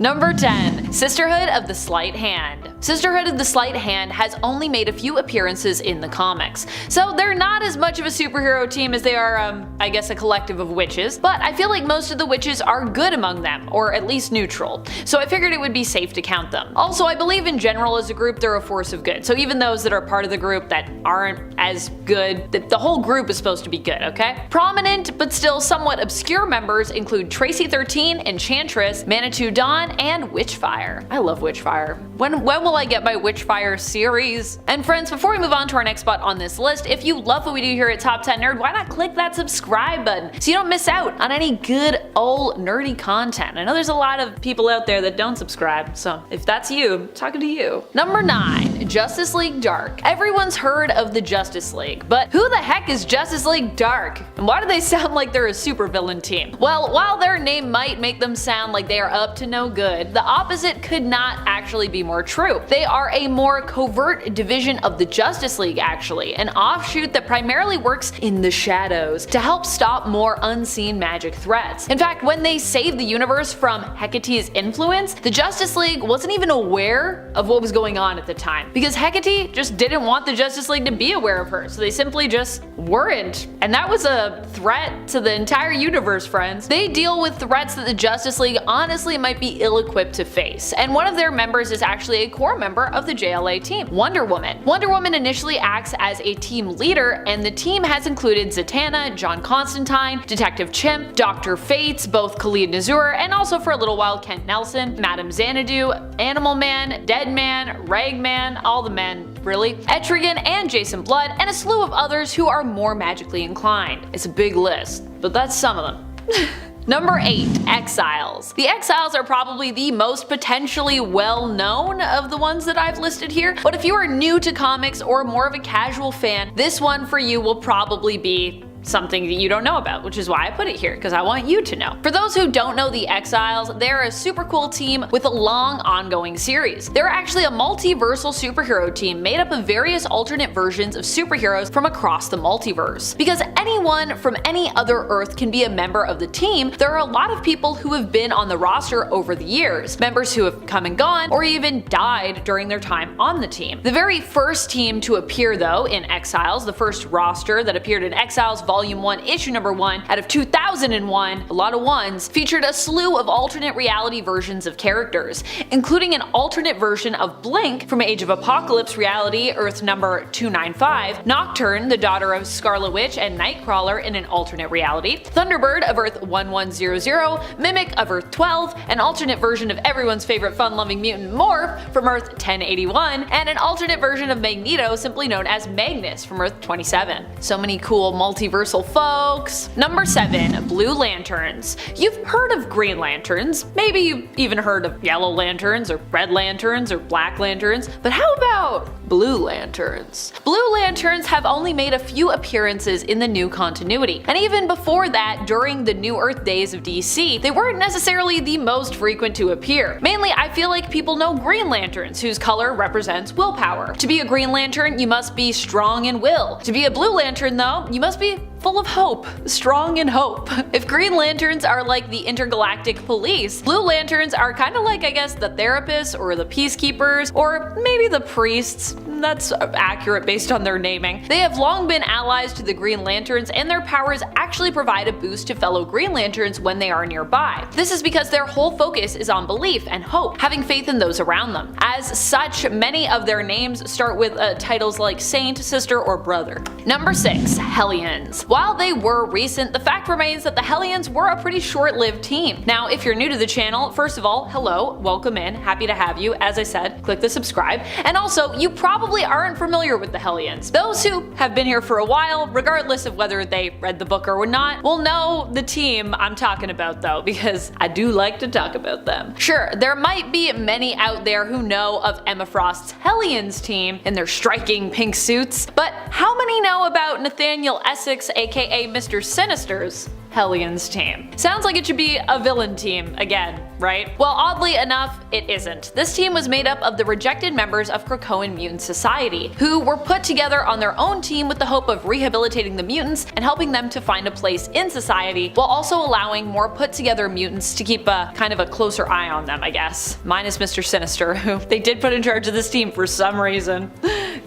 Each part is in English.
Number 10. Sisterhood of the Sleight Hand. Sisterhood of the Sleight Hand has only made a few appearances in the comics, so they're not as much of a superhero team as they are, I guess, a collective of witches, but I feel like most of the witches are good among them, or at least neutral, so I figured it would be safe to count them. Also, I believe in general as a group they're a force of good, so even those that are part of the group that aren't as good, the whole group is supposed to be good, okay? Prominent but still somewhat obscure members include Tracy 13, Enchantress, Manitou Dawn, and Witchfire. I love Witchfire. When will I get my Witchfire series? And friends, before we move on to our next spot on this list, if you love what we do here at Top 10 Nerd, why not click that subscribe button so you don't miss out on any good old nerdy content? I know there's a lot of people out there that don't subscribe, so if that's you, I'm talking to you. Number 9. Justice League Dark. Everyone's heard of the Justice League, but who the heck is Justice League Dark? And why do they sound like they're a supervillain team? Well, while their name might make them sound like they are up to no good, the opposite could not actually be more true. They are a more covert division of the Justice League actually, an offshoot that primarily works in the shadows to help stop more unseen magic threats. In fact, when they saved the universe from Hecate's influence, the Justice League wasn't even aware of what was going on at the time, because Hecate just didn't want the Justice League to be aware of her, so they simply just weren't. And that was a threat to the entire universe, friends. They deal with threats that the Justice League honestly might be ill-equipped to face, and one of their members is actually a core member of the JLA team, Wonder Woman. Wonder Woman initially acts as a team leader, and the team has included Zatanna, John Constantine, Detective Chimp, Dr. Fates, both Khalid Nazur, and also for a little while Kent Nelson, Madame Xanadu, Animal Man, Dead Man, Ragman, all the men really, Etrigan and Jason Blood, and a slew of others who are more magically inclined. It's a big list, but that's some of them. Number 8. Exiles. The Exiles are probably the most potentially well-known of the ones that I've listed here, but if you are new to comics or more of a casual fan, this one for you will probably be something that you don't know about, which is why I put it here, because I want you to know. For those who don't know the Exiles, they're a super cool team with a long ongoing series. They're actually a multiversal superhero team made up of various alternate versions of superheroes from across the multiverse. Because anyone from any other Earth can be a member of the team, there are a lot of people who have been on the roster over the years, members who have come and gone or even died during their time on the team. The very first team to appear though in Exiles, the first roster that appeared in Exiles Volume 1, Issue Number 1 out of 2001, a lot of ones, featured a slew of alternate reality versions of characters, including an alternate version of Blink from Age of Apocalypse reality Earth number 295, Nocturne, the daughter of Scarlet Witch and Nightcrawler in an alternate reality, Thunderbird of Earth 1100, Mimic of Earth 12, an alternate version of everyone's favorite fun-loving mutant Morph from Earth 1081, and an alternate version of Magneto simply known as Magnus from Earth 27. So many cool multiverse folks. Number 7. Blue Lanterns. You've heard of Green Lanterns, maybe you've even heard of Yellow Lanterns or Red Lanterns or Black Lanterns, but how about Blue Lanterns? Blue Lanterns have only made a few appearances in the new continuity, and even before that, during the New Earth days of DC, they weren't necessarily the most frequent to appear. Mainly, I feel like people know Green Lanterns, whose color represents willpower. To be a Green Lantern, you must be strong in will. To be a Blue Lantern, though, you must be full of hope, strong in hope. If Green Lanterns are like the intergalactic police, Blue Lanterns are kind of like, I guess, the therapists or the peacekeepers, or maybe the priests. That's accurate based on their naming. They have long been allies to the Green Lanterns, and their powers actually provide a boost to fellow Green Lanterns when they are nearby. This is because their whole focus is on belief and hope, having faith in those around them. As such, many of their names start with titles like Saint, Sister, or Brother. Number 6. Hellions. While they were recent, the fact remains that the Hellions were a pretty short-lived team. Now, if you're new to the channel, first of all, hello, welcome in, happy to have you. As I said, click the subscribe. And also, you probably aren't familiar with the Hellions. Those who have been here for a while, regardless of whether they read the book or not, will know the team I'm talking about though, because I do like to talk about them. Sure, there might be many out there who know of Emma Frost's Hellions team in their striking pink suits, but how many know about Nathaniel Essex, aka Mr. Sinister's Hellions team. Sounds like it should be a villain team again, right? Well, oddly enough, it isn't. This team was made up of the rejected members of Krakoan Mutant Society, who were put together on their own team with the hope of rehabilitating the mutants and helping them to find a place in society, while also allowing more put together mutants to keep a kind of a closer eye on them, I guess. Minus Mr. Sinister, who they did put in charge of this team for some reason.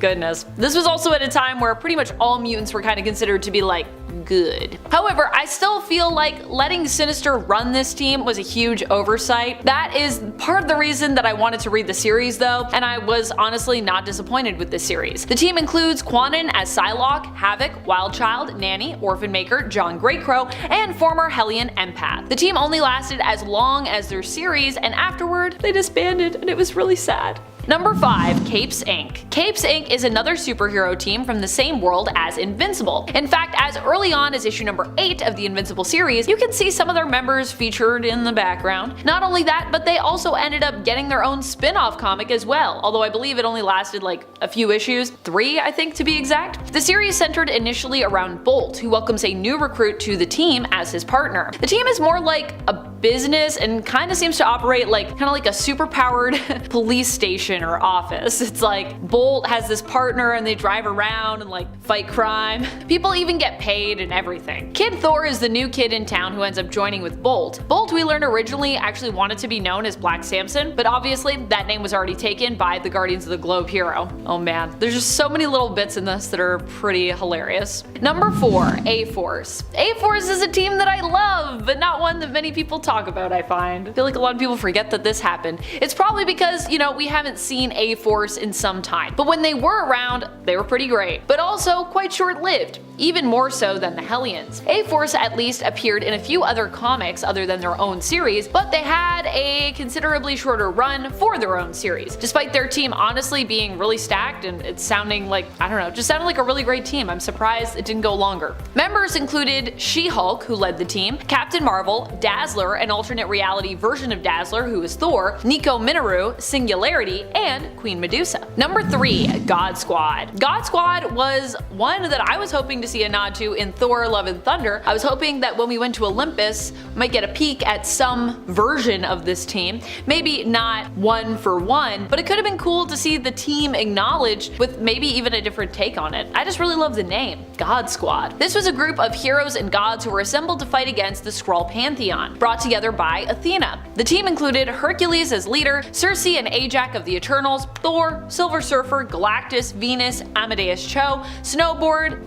Goodness. This was also at a time where pretty much all mutants were kind of considered to be like good. However, I still feel like letting Sinister run this team was a huge oversight. That is part of the reason that I wanted to read the series though, and I was honestly not disappointed with this series. The team includes Quanon as Psylocke, Havoc, Wildchild, Nanny, Orphan Maker, John Greatcrow, and former Hellion Empath. The team only lasted as long as their series, and afterward they disbanded, and it was really sad. Number 5. Capes Inc. Capes Inc. is another superhero team from the same world as Invincible. In fact, as early on as issue number 8 of the Invincible series, you can see some of their members featured in the background. Not only that, but they also ended up getting their own spin-off comic as well, although I believe it only lasted like a few issues, 3 I think to be exact. The series centered initially around Bolt, who welcomes a new recruit to the team as his partner. The team is more like a business and kind of seems to operate like a superpowered police station or office. It's like Bolt has this partner and they drive around and like fight crime. People even get paid and everything. Kid Thor is the new kid in town who ends up joining with Bolt. Bolt, we learned, originally actually wanted to be known as Black Samson, but obviously that name was already taken by the Guardians of the Globe hero. Oh man, there's just so many little bits in this that are pretty hilarious. Number 4. A-Force. A-Force is a team that I love, but not one that many people talk about, I find. I feel like a lot of people forget that this happened. It's probably because, you know, we haven't seen A-Force in some time, but when they were around, they were pretty great, but also quite short-lived. Even more so than the Hellions. A-Force at least appeared in a few other comics other than their own series, but they had a considerably shorter run for their own series, despite their team honestly being really stacked and it sounding like, I don't know, just sounded like a really great team. I'm surprised it didn't go longer. Members included She-Hulk, who led the team, Captain Marvel, Dazzler, an alternate reality version of Dazzler who is Thor, Nico Minoru, Singularity, and Queen Medusa. Number 3. God Squad. God Squad was one that I was hoping to see a nod to in Thor Love and Thunder. I was hoping that when we went to Olympus, we might get a peek at some version of this team. Maybe not one for one, but it could have been cool to see the team acknowledged with maybe even a different take on it. I just really love the name, God Squad. This was a group of heroes and gods who were assembled to fight against the Skrull Pantheon, brought together by Athena. The team included Hercules as leader, Circe and Ajax of the Eternals, Thor, Silver Surfer, Galactus, Venus, Amadeus Cho, Snowbird,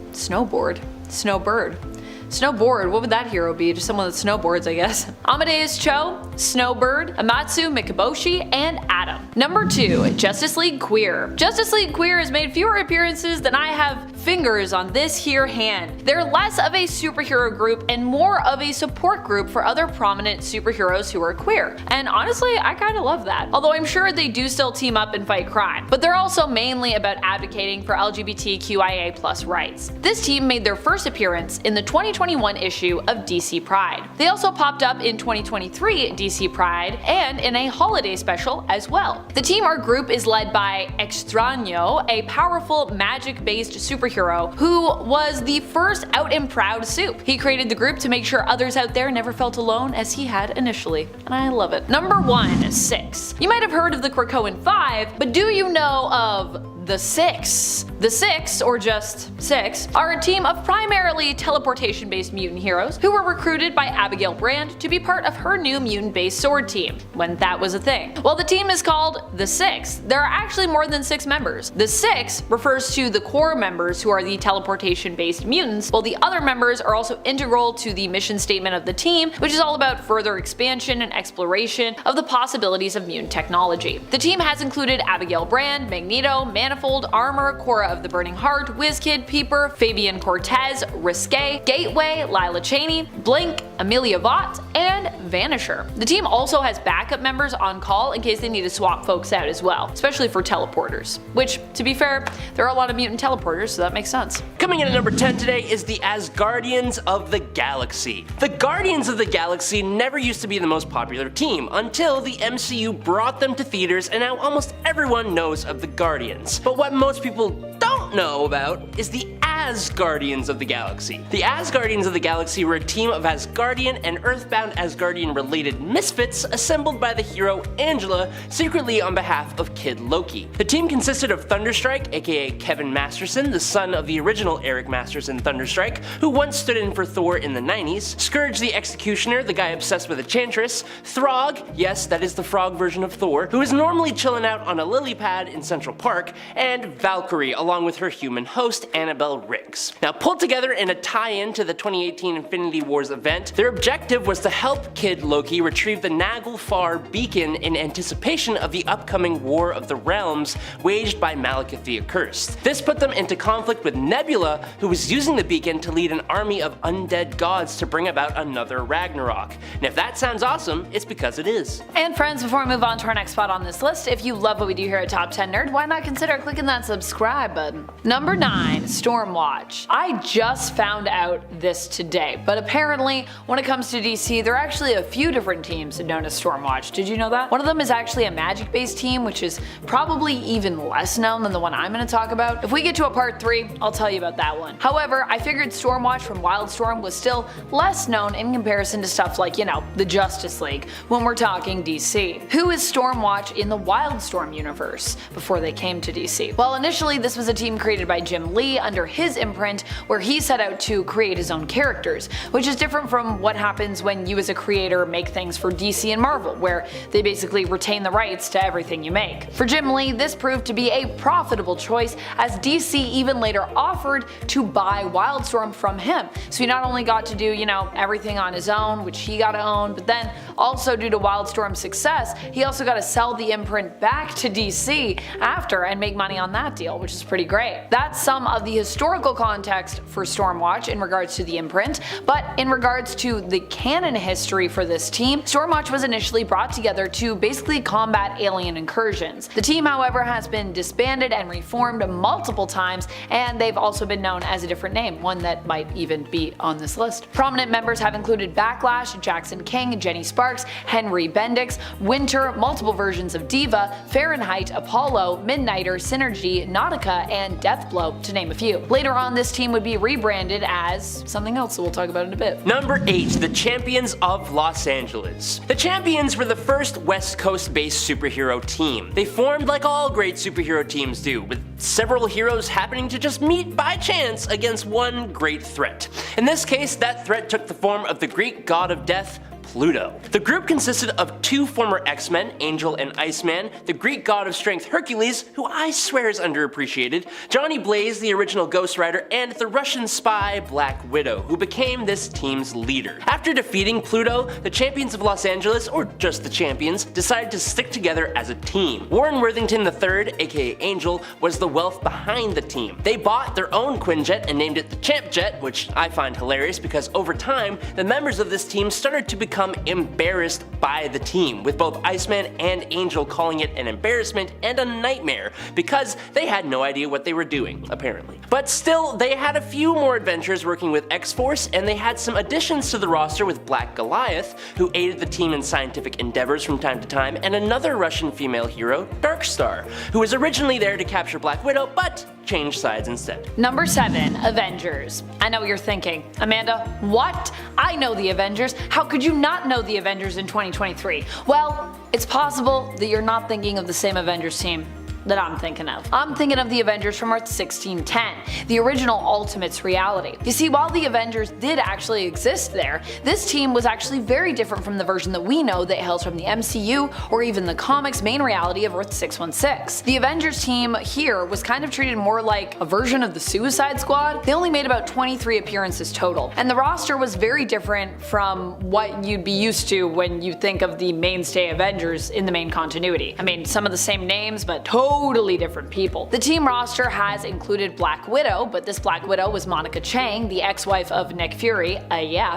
what would that hero be? Just someone that snowboards, I guess. Amadeus Cho, Snowbird, Amatsu Mikaboshi, and Adam. Number 2. Justice League Queer. Justice League Queer has made fewer appearances than I have fingers on this here hand. They're less of a superhero group and more of a support group for other prominent superheroes who are queer. And honestly, I kinda love that. Although I'm sure they do still team up and fight crime. But they're also mainly about advocating for LGBTQIA+ rights. This team made their first appearance in the 2021 issue of DC Pride. They also popped up in 2023 DC Pride and in a holiday special as well. The team or group is led by Extraño, a powerful magic-based superhero who was the first out and proud soup. He created the group to make sure others out there never felt alone as he had initially, and I love it. Number 1. 6. You might have heard of the Krakoan 5, but do you know of the Six? The Six, or just Six, are a team of primarily teleportation-based mutant heroes who were recruited by Abigail Brand to be part of her new mutant-based sword team, when that was a thing. While the team is called the Six, there are actually more than 6 members. The Six refers to the core members who are the teleportation-based mutants, while the other members are also integral to the mission statement of the team, which is all about further expansion and exploration of the possibilities of mutant technology. The team has included Abigail Brand, Magneto, Manifold, Armor, Cora of the Burning Heart, WizKid, Peeper, Fabian Cortez, Risque, Gateway, Lila Cheney, Blink, Amelia Vaught, and Vanisher. The team also has backup members on call in case they need to swap folks out as well, especially for teleporters. Which, to be fair, there are a lot of mutant teleporters, so that makes sense. Coming in at number 10 today is the Asgardians of the Galaxy. The Guardians of the Galaxy never used to be the most popular team until the MCU brought them to theaters, and now almost everyone knows of the Guardians. But what most people don't know about is the Asgardians of the Galaxy. The Asgardians of the Galaxy were a team of Asgardian and Earthbound Asgardian related misfits assembled by the hero Angela secretly on behalf of Kid Loki. The team consisted of Thunderstrike, aka Kevin Masterson, the son of the original Eric Masterson Thunderstrike, who once stood in for Thor in the 90s, Scourge the Executioner, the guy obsessed with Enchantress, Throg, yes that is the frog version of Thor, who is normally chilling out on a lily pad in Central Park, and Valkyrie along with her human host Annabelle Riggs. Now pulled together in a tie-in to the 2018 Infinity Wars event, their objective was to help Kid Loki retrieve the Naglfar beacon in anticipation of the upcoming War of the Realms waged by Malekith the Accursed. This put them into conflict with Nebula, who was using the beacon to lead an army of undead gods to bring about another Ragnarok. And if that sounds awesome, it's because it is. And friends, before we move on to our next spot on this list, if you love what we do here at Top 10 Nerd, why not consider clicking that subscribe button? Number 9, Stormwatch. I just found out this today, but apparently when it comes to DC, there are actually a few different teams known as Stormwatch. Did you know that? One of them is actually a magic-based team, which is probably even less known than the one I'm going to talk about. If we get to a part 3, I'll tell you about that one. However, I figured Stormwatch from Wildstorm was still less known in comparison to stuff like, you know, the Justice League, when we're talking DC. Who is Stormwatch in the Wildstorm universe before they came to DC? Well, initially this was a team created by Jim Lee under his imprint, where he set out to create his own characters, which is different from what happens when you as a creator make things for DC and Marvel, where they basically retain the rights to everything you make. For Jim Lee, this proved to be a profitable choice, as DC even later offered to buy Wildstorm from him. So he not only got to do, you know, everything on his own, which he got to own, but then also due to Wildstorm's success, he also got to sell the imprint back to DC after and make money on that deal, which is pretty great. That's some of the historical context for Stormwatch in regards to the imprint, but in regards to the canon history for this team, Stormwatch was initially brought together to basically combat alien incursions. The team, however, has been disbanded and reformed multiple times, and they've also been known as a different name, one that might even be on this list. Prominent members have included Backlash, Jackson King, Jenny Sparks, Henry Bendix, Winter, multiple versions of Diva, Fahrenheit, Apollo, Midnighter, Synergy, Nautica, and Deathblow, to name a few. Later on, this team would be rebranded as something else that we'll talk about in a bit. Number 8, the Champions of Los Angeles. The Champions were the first West Coast-based superhero team. They formed like all great superhero teams do, with several heroes happening to just meet by chance against one great threat. In this case, that threat took the form of the Greek god of death, Pluto. The group consisted of 2 former X-Men, Angel and Iceman, the Greek god of strength Hercules, who I swear is underappreciated, Johnny Blaze, the original Ghost Rider, and the Russian spy Black Widow, who became this team's leader. After defeating Pluto, the Champions of Los Angeles, or just the Champions, decided to stick together as a team. Warren Worthington III, aka Angel, was the wealth behind the team. They bought their own Quinjet and named it the Champ Jet, which I find hilarious because over time, the members of this team started to become embarrassed by the team, with both Iceman and Angel calling it an embarrassment and a nightmare because they had no idea what they were doing, apparently. But still, they had a few more adventures working with X-Force, and they had some additions to the roster with Black Goliath, who aided the team in scientific endeavors from time to time, and another Russian female hero, Darkstar, who was originally there to capture Black Widow, but changed sides instead. Number 7, Avengers. I know what you're thinking. Amanda, what? I know the Avengers. How could you not know the Avengers in 2023? Well, it's possible that you're not thinking of the same Avengers team that I'm thinking of. I'm thinking of the Avengers from Earth 1610, the original Ultimates reality. You see, while the Avengers did actually exist there, this team was actually very different from the version that we know that hails from the MCU or even the comics main reality of Earth 616. The Avengers team here was kind of treated more like a version of the Suicide Squad. They only made about 23 appearances total, and the roster was very different from what you'd be used to when you think of the mainstay Avengers in the main continuity. I mean, some of the same names, but totally different people. The team roster has included Black Widow, but this Black Widow was Monica Chang, the ex-wife of Nick Fury,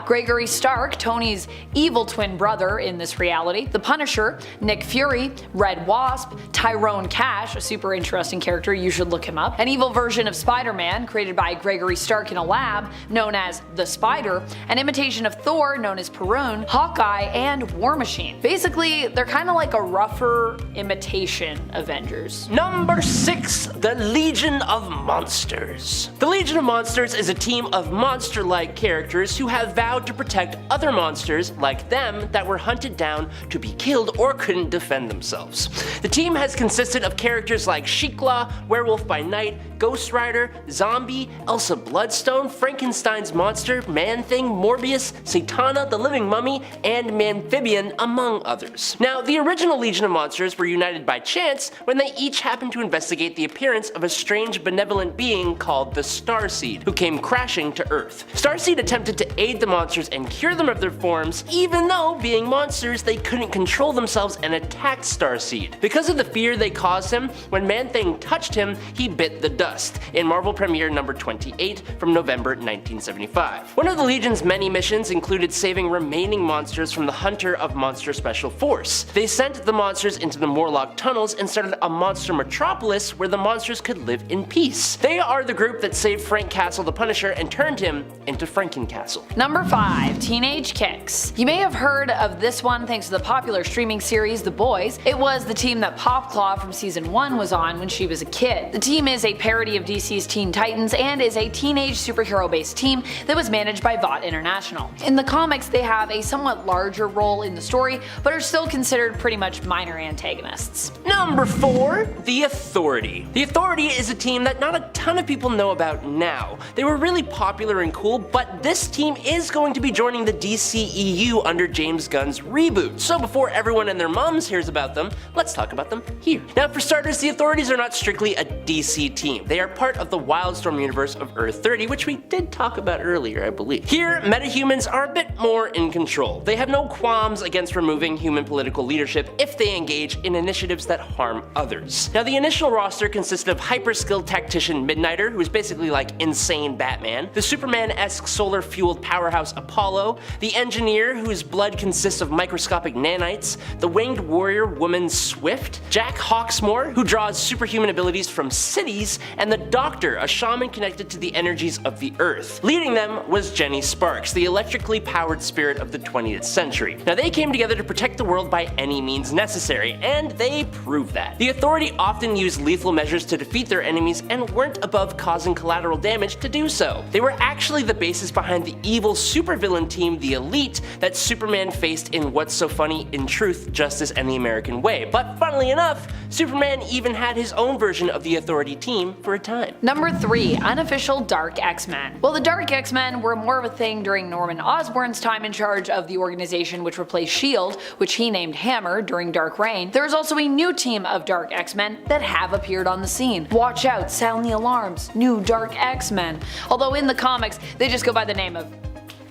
Gregory Stark, Tony's evil twin brother in this reality, the Punisher, Nick Fury, Red Wasp, Tyrone Cash, a super interesting character, you should look him up, an evil version of Spider-Man created by Gregory Stark in a lab known as the Spider, an imitation of Thor known as Perun, Hawkeye, and War Machine. Basically, they're kind of like a rougher imitation Avengers. Monsters. Number 6, the Legion of Monsters. The Legion of Monsters is a team of monster-like characters who have vowed to protect other monsters like them that were hunted down to be killed or couldn't defend themselves. The team has consisted of characters like Shikla, Werewolf by Night, Ghost Rider, Zombie, Elsa Bloodstone, Frankenstein's Monster, Man-Thing, Morbius, Satana, the Living Mummy, and Mamphibian, among others. Now, the original Legion of Monsters were united by chance when they each happened to investigate the appearance of a strange benevolent being called the Starseed, who came crashing to Earth. Starseed attempted to aid the monsters and cure them of their forms, even though, being monsters, they couldn't control themselves and attacked Starseed. Because of the fear they caused him, when Man-Thing touched him, he bit the dust, in Marvel Premiere number 28 from November 1975. One of the Legion's many missions included saving remaining monsters from the Hunter of Monster Special Force. They sent the monsters into the Morlock tunnels and started a monster metropolis where the monsters could live in peace. They are the group that saved Frank Castle the Punisher and turned him into Frankencastle. Number 5, Teenage Kicks. You may have heard of this one thanks to the popular streaming series The Boys. It was the team that Popclaw from season 1 was on when she was a kid. The team is a parody of DC's Teen Titans and is a teenage superhero-based team that was managed by Vought International. In the comics, they have a somewhat larger role in the story, but are still considered pretty much minor antagonists. Number 4, The Authority. The Authority is a team that not a ton of people know about now. They were really popular and cool, but this team is going to be joining the DCEU under James Gunn's reboot. So before everyone and their mums hears about them, let's talk about them here. Now, for starters, the Authorities are not strictly a DC team. They are part of the Wildstorm universe of Earth 30, which we did talk about earlier, I believe. Here, metahumans are a bit more in control. They have no qualms against removing human political leadership if they engage in initiatives that harm others. Now, the initial roster consisted of hyper-skilled tactician Midnighter, who is basically like insane Batman, the Superman-esque solar-fueled powerhouse Apollo, the Engineer, whose blood consists of microscopic nanites, the winged warrior woman Swift, Jack Hawksmoor, who draws superhuman abilities from cities, and the Doctor, a shaman connected to the energies of the Earth. Leading them was Jenny Sparks, the electrically powered spirit of the 20th century. Now, they came together to protect the world by any means necessary, and they proved that. The Authority often used lethal measures to defeat their enemies and weren't above causing collateral damage to do so. They were actually the basis behind the evil supervillain team, the Elite, that Superman faced in What's So Funny in Truth, Justice, and the American Way. But funnily enough, Superman even had his own version of the Authority team for a time. Number 3, Unofficial Dark X-Men. Well, the Dark X-Men were more of a thing during Norman Osborn's time in charge of the organization which replaced S.H.I.E.L.D., which he named Hammer during Dark Reign. There is also a new team of Dark X-Men that have appeared on the scene. Watch out, sound the alarms, new Dark X-Men. Although in the comics, they just go by the name of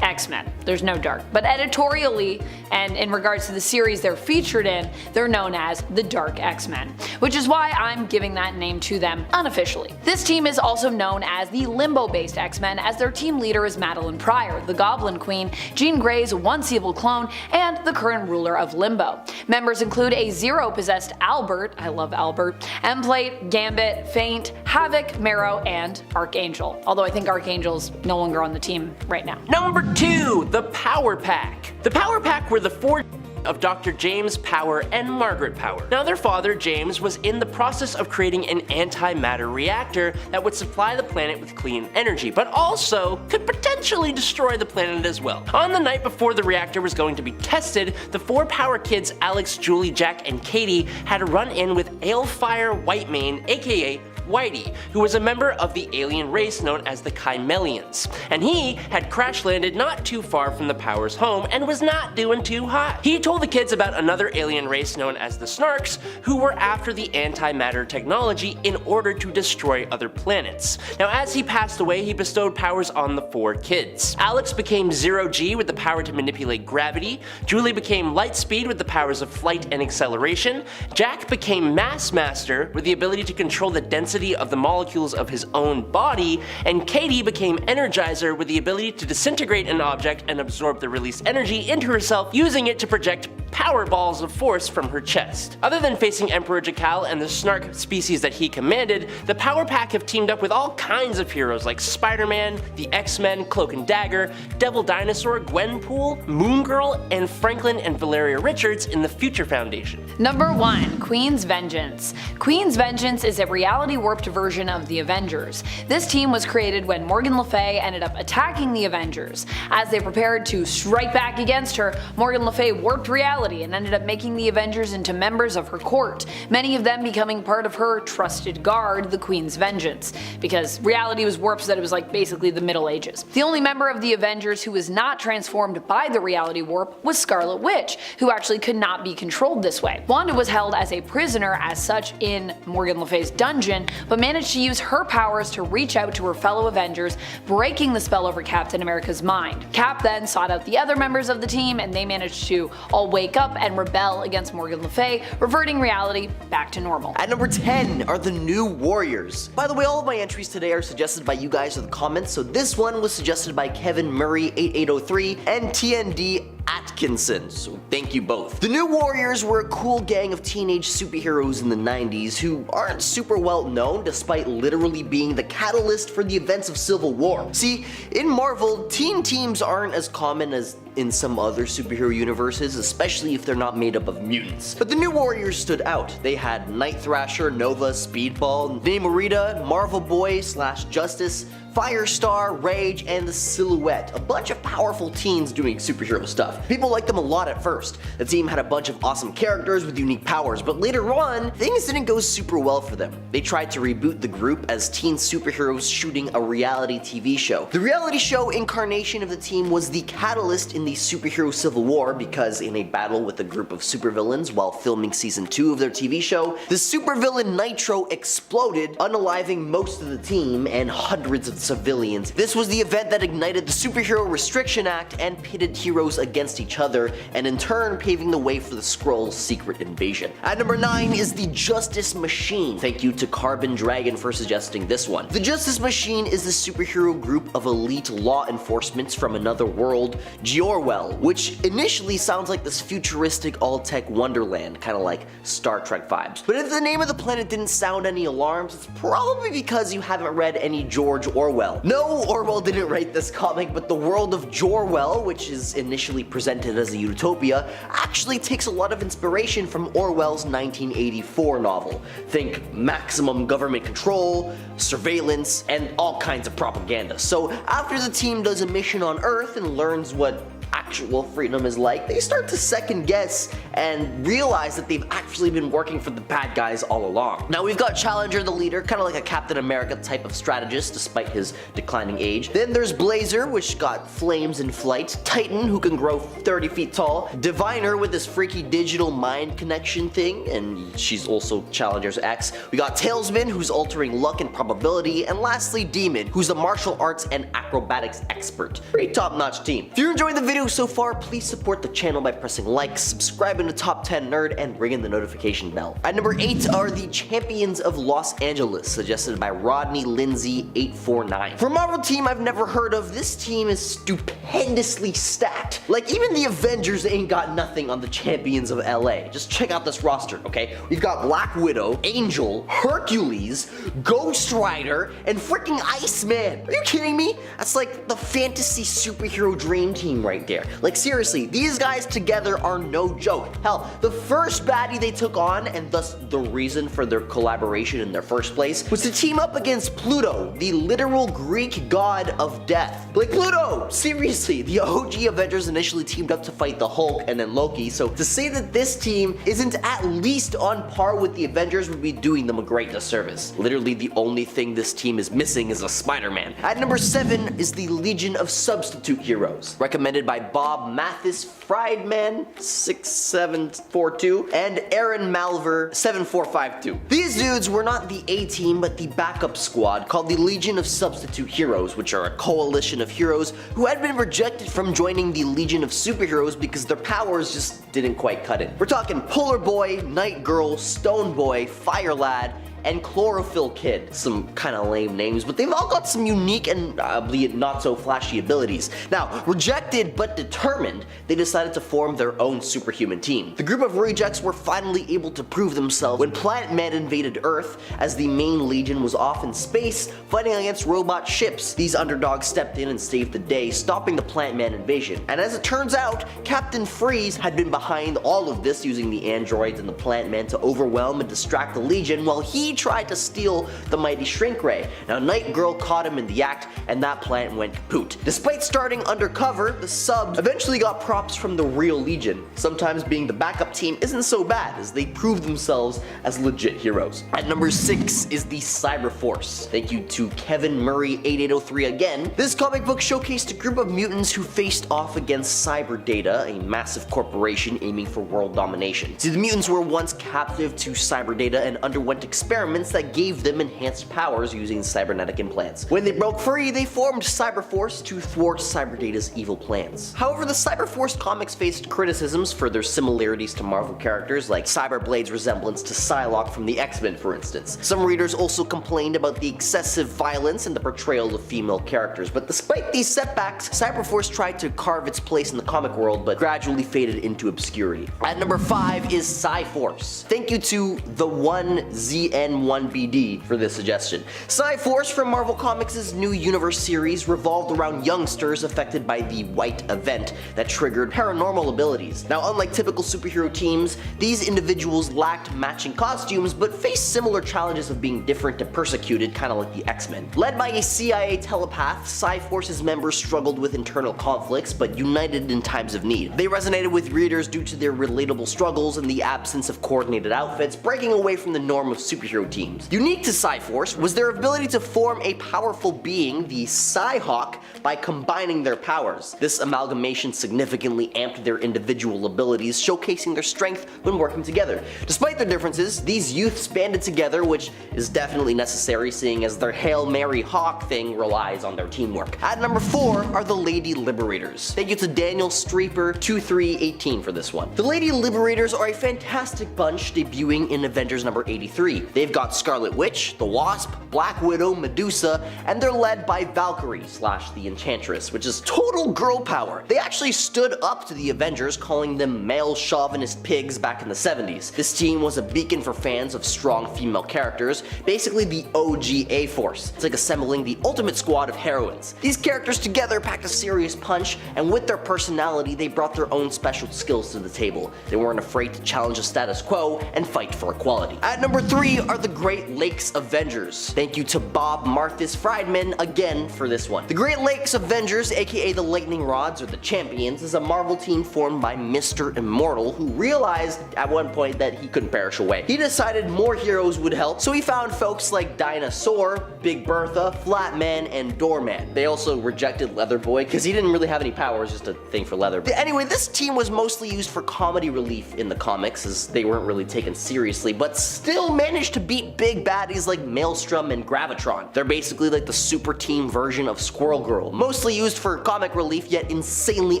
X-Men. There's no dark. But editorially, and in regards to the series they're featured in, they're known as the Dark X-Men, which is why I'm giving that name to them unofficially. This team is also known as the Limbo-based X-Men, as their team leader is Madeline Pryor, the Goblin Queen, Jean Grey's once evil clone, and the current ruler of Limbo. Members include a Zero-possessed Albert, I love Albert, Emplate, Gambit, Feint, Havoc, Marrow, and Archangel. Although I think Archangel's no longer on the team right now. Number 2, the Power Pack. The Power Pack were the 4 of Dr. James Power and Margaret Power. Now, their father, James, was in the process of creating an antimatter reactor that would supply the planet with clean energy, but also could potentially destroy the planet as well. On the night before the reactor was going to be tested, the 4 Power kids, Alex, Julie, Jack, and Katie, had a run-in with Alefire Whitemane, aka Whitey, who was a member of the alien race known as the Chimelians, and he had crash landed not too far from the Powers' home and was not doing too hot. He told the kids about another alien race known as the Snarks, who were after the antimatter technology in order to destroy other planets. Now, as he passed away, he bestowed powers on the 4 kids. Alex became Zero-G with the power to manipulate gravity, Julie became Lightspeed with the powers of flight and acceleration, Jack became Mass Master with the ability to control the density of the molecules of his own body, and Katie became Energizer with the ability to disintegrate an object and absorb the released energy into herself, using it to project power balls of force from her chest. Other than facing Emperor Jakal and the Snark species that he commanded, the Power Pack have teamed up with all kinds of heroes like Spider-Man, the X-Men, Cloak and Dagger, Devil Dinosaur, Gwenpool, Moon Girl, and Franklin and Valeria Richards in the Future Foundation. Number 1. Queen's Vengeance. Queen's Vengeance is a reality-warped version of the Avengers. This team was created when Morgan Le Fay ended up attacking the Avengers. As they prepared to strike back against her, Morgan Le Fay warped reality and ended up making the Avengers into members of her court, many of them becoming part of her trusted guard, the Queen's Vengeance, because reality was warped so that it was like basically the Middle Ages. The only member of the Avengers who was not transformed by the reality warp was Scarlet Witch, who actually could not be controlled this way. Wanda was held as a prisoner as such in Morgan Le Fay's dungeon, but managed to use her powers to reach out to her fellow Avengers, breaking the spell over Captain America's mind. Cap then sought out the other members of the team, and they managed to all wake up and rebel against Morgan Le Fay, reverting reality back to normal. At number 10 are the New Warriors. By the way, all of my entries today are suggested by you guys in the comments, so this one was suggested by Kevin Murray 8803 and TND Atkinson, so thank you both. The New Warriors were a cool gang of teenage superheroes in the 90s who aren't super well known despite literally being the catalyst for the events of Civil War. See, in Marvel, teen teams aren't as common as in some other superhero universes, especially if they're not made up of mutants. But the New Warriors stood out. They had Night Thrasher, Nova, Speedball, Namorita, Marvel Boy / Justice, Firestar, Rage, and the Silhouette. A bunch of powerful teens doing superhero stuff. People liked them a lot at first. The team had a bunch of awesome characters with unique powers, but later on, things didn't go super well for them. They tried to reboot the group as teen superheroes shooting a reality TV show. The reality show incarnation of the team was the catalyst in the superhero Civil War because in a battle with a group of supervillains while filming season 2 of their TV show, the supervillain Nitro exploded, unaliving most of the team and hundreds of civilians. This was the event that ignited the Superhero Restriction Act and pitted heroes against each other, and in turn paving the way for the Skrulls' secret invasion. At number 9 is the Justice Machine. Thank you to Carbon Dragon for suggesting this one. The Justice Machine is the superhero group of elite law enforcements from another world, Giorwell, which initially sounds like this futuristic all-tech wonderland, kind of like Star Trek vibes. But if the name of the planet didn't sound any alarms, it's probably because you haven't read any George Orwell. No, Orwell didn't write this comic, but the world of Jor-Well, which is initially presented as a utopia, actually takes a lot of inspiration from Orwell's 1984 novel. Think maximum government control, surveillance, and all kinds of propaganda. So after the team does a mission on Earth and learns what actual freedom is like, they start to second guess and realize that they've actually been working for the bad guys all along. Now we've got Challenger the leader, kind of like a Captain America type of strategist despite his declining age. Then there's Blazer, which got flames in flight, Titan, who can grow 30 feet tall, Diviner with this freaky digital mind connection thing, and she's also Challenger's ex. We got Tailsman, who's altering luck and probability, and lastly Demon, who's a martial arts and acrobatics expert. Pretty top-notch team. If you're enjoying the video so far, please support the channel by pressing like, subscribing to Top 10 Nerd, and ringing the notification bell. At number 8 are the Champions of Los Angeles, suggested by Rodney Lindsay 849. For a Marvel team I've never heard of, this team is stupendously stacked. Like, even the Avengers ain't got nothing on the Champions of LA. Just check out this roster, okay? We've got Black Widow, Angel, Hercules, Ghost Rider, and freaking Iceman. Are you kidding me? That's like the fantasy superhero dream team right there. Like, seriously, these guys together are no joke. Hell, the first baddie they took on, and thus the reason for their collaboration in their first place, was to team up against Pluto, the literal Greek god of death. Like, Pluto! Seriously, the OG Avengers initially teamed up to fight the Hulk and then Loki, so to say that this team isn't at least on par with the Avengers would be doing them a great disservice. Literally, the only thing this team is missing is a Spider-Man. At number 7 is the Legion of Substitute Heroes, recommended by Bob Mathis Friedman 6742 and Aaron Malver 7452. These dudes were not the A team but the backup squad called the Legion of Substitute Heroes, which are a coalition of heroes who had been rejected from joining the Legion of Superheroes because their powers just didn't quite cut it. We're talking Polar Boy, Night Girl, Stone Boy, Fire Lad, and Chlorophyll Kid. Some kind of lame names, but they've all got some unique and albeit not so flashy abilities. Now, rejected but determined, they decided to form their own superhuman team. The group of rejects were finally able to prove themselves when Planet Man invaded Earth, as the main legion was off in space fighting against robot ships. These underdogs stepped in and saved the day, stopping the Planet Man invasion. And as it turns out, Captain Freeze had been behind all of this, using the androids and the Planet Man to overwhelm and distract the Legion while he tried to steal the mighty Shrink Ray. Now, Night Girl caught him in the act, and that planet went kaput. Despite starting undercover, the subs eventually got props from the real Legion. Sometimes being the backup team isn't so bad, as they prove themselves as legit heroes. At number 6 is the Cyberforce. Thank you to Kevin Murray 8803 again. This comic book showcased a group of mutants who faced off against Cyberdata, a massive corporation aiming for world domination. See, the mutants were once captive to Cyberdata and underwent experiments that gave them enhanced powers using cybernetic implants. When they broke free, they formed Cyberforce to thwart Cyberdata's evil plans. However, the Cyberforce comics faced criticisms for their similarities to Marvel characters, like Cyberblade's resemblance to Psylocke from the X-Men, for instance. Some readers also complained about the excessive violence and the portrayal of female characters, but despite these setbacks, Cyberforce tried to carve its place in the comic world, but gradually faded into obscurity. At number 5 is Sci-Force. Thank you to the 1ZN1BD for this suggestion. Sci-Force from Marvel Comics' new universe series revolved around youngsters affected by the White Event that triggered paranormal abilities. Now, unlike typical superhero teams, these individuals lacked matching costumes, but faced similar challenges of being different and persecuted, kind of like the X-Men. Led by a CIA telepath, Sci-Force's members struggled with internal conflicts, but united in times of need. They resonated with readers due to their relatable struggles and the absence of coordinated outfits, breaking away from the norm of superhero teams. Unique to Sci-Force was their ability to form a powerful being, the Sci-Hawk, by combining their powers. This amalgamation significantly amped their individual abilities, showcasing their strength when working together. Despite their differences, these youths banded together, which is definitely necessary, seeing as their Hail Mary Hawk thing relies on their teamwork. At number 4 are the Lady Liberators. Thank you to Daniel Streeper 2318 for this one. The Lady Liberators are a fantastic bunch, debuting in Avengers number 83. They've got Scarlet Witch, the Wasp, Black Widow, Medusa, and they're led by Valkyrie / the Enchantress, which is total girl power. They actually stood up to the Avengers, calling them male chauvinist pigs back in the 70s. This team was a beacon for fans of strong female characters, basically the OG A-Force. It's like assembling the ultimate squad of heroines. These characters together packed a serious punch, and with their personality, they brought their own special skills to the table. They weren't afraid to challenge the status quo and fight for equality. At number 3 are the Great Lakes Avengers. Thank you to Bob Marthis Friedman again for this one. The Great Lakes Avengers, aka the Lightning Rods or the Champions, is a Marvel team formed by Mr. Immortal, who realized at one point that he couldn't perish away. He decided more heroes would help, so he found folks like Dinosaur, Big Bertha, Flatman, and Doorman. They also rejected Leather Boy because he didn't really have any powers, just a thing for leather. Anyway, this team was mostly used for comedy relief in the comics, as they weren't really taken seriously, but still managed to beat big baddies like Maelstrom and Gravitron. They're basically like the super team version of Squirrel Girl, mostly used for comic relief, yet insanely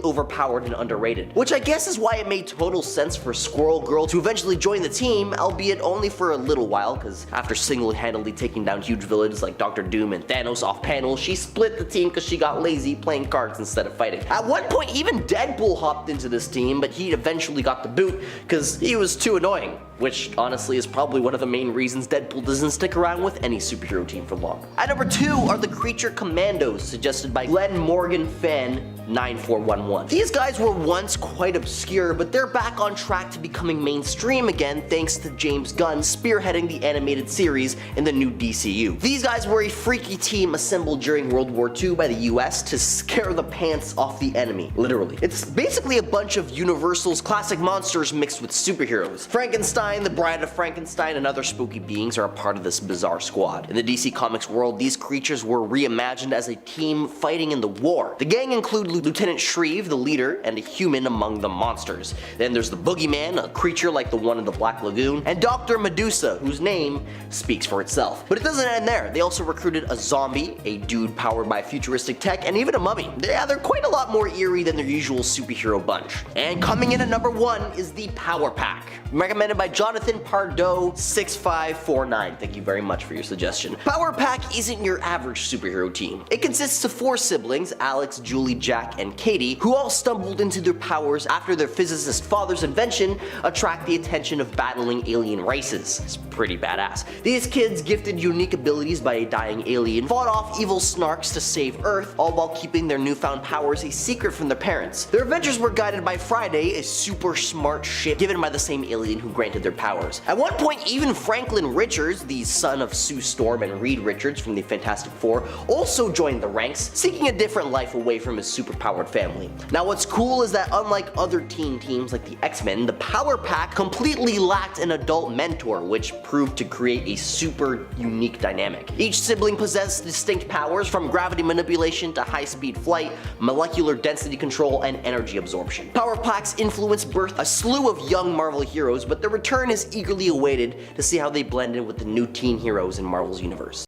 overpowered and underrated. Which I guess is why it made total sense for Squirrel Girl to eventually join the team, albeit only for a little while, because after single-handedly taking down huge villains like Dr. Doom and Thanos off-panel, she split the team because she got lazy playing cards instead of fighting. At one point, even Deadpool hopped into this team, but he eventually got the boot because he was too annoying, which honestly is probably one of the main reasons Deadpool doesn't stick around with any superhero team for long. At number 2 are the Creature Commandos, suggested by Glenn Morgan Fan 9411. These guys were once quite obscure, but they're back on track to becoming mainstream again thanks to James Gunn spearheading the animated series in the new DCU. These guys were a freaky team assembled during World War II by the US to scare the pants off the enemy, literally. It's basically a bunch of Universal's classic monsters mixed with superheroes. Frankenstein, the Bride of Frankenstein, and other spooky beings are a part of this bizarre squad. In the DC Comics world, these creatures were reimagined as a team fighting in the war. The gang include Lieutenant Shreve, the leader, and a human among the monsters. Then there's the Boogeyman, a creature like the one in the Black Lagoon, and Dr. Medusa, whose name speaks for itself. But it doesn't end there. They also recruited a zombie, a dude powered by futuristic tech, and even a mummy. Yeah, they're quite a lot more eerie than their usual superhero bunch. And coming in at number 1 is the Power Pack. Recommended by Jonathan Pardo 6549. Thank you very much for your suggestion. Power Pack isn't your average superhero team. It consists of 4 siblings, Alex, Julie, Jack, and Katie, who all stumbled into their powers after their physicist father's invention attract the attention of battling alien races. It's pretty badass. These kids, gifted unique abilities by a dying alien, fought off evil snarks to save Earth, all while keeping their newfound powers a secret from their parents. Their adventures were guided by Friday, a super smart ship given by the same alien who granted their powers. At one point, even Franklin Richards, the son of Sue Storm and Reed Richards from the Fantastic Four, also joined the ranks, seeking a different life away from his superpowered family. Now what's cool is that unlike other teen teams like the X-Men, the Power Pack completely lacked an adult mentor, which proved to create a super unique dynamic. Each sibling possessed distinct powers, from gravity manipulation to high-speed flight, molecular density control, and energy absorption. Power Pack's influence birthed a slew of young Marvel heroes, but their return is eagerly awaited to see how they blend in with the new teen heroes in Marvel's universe.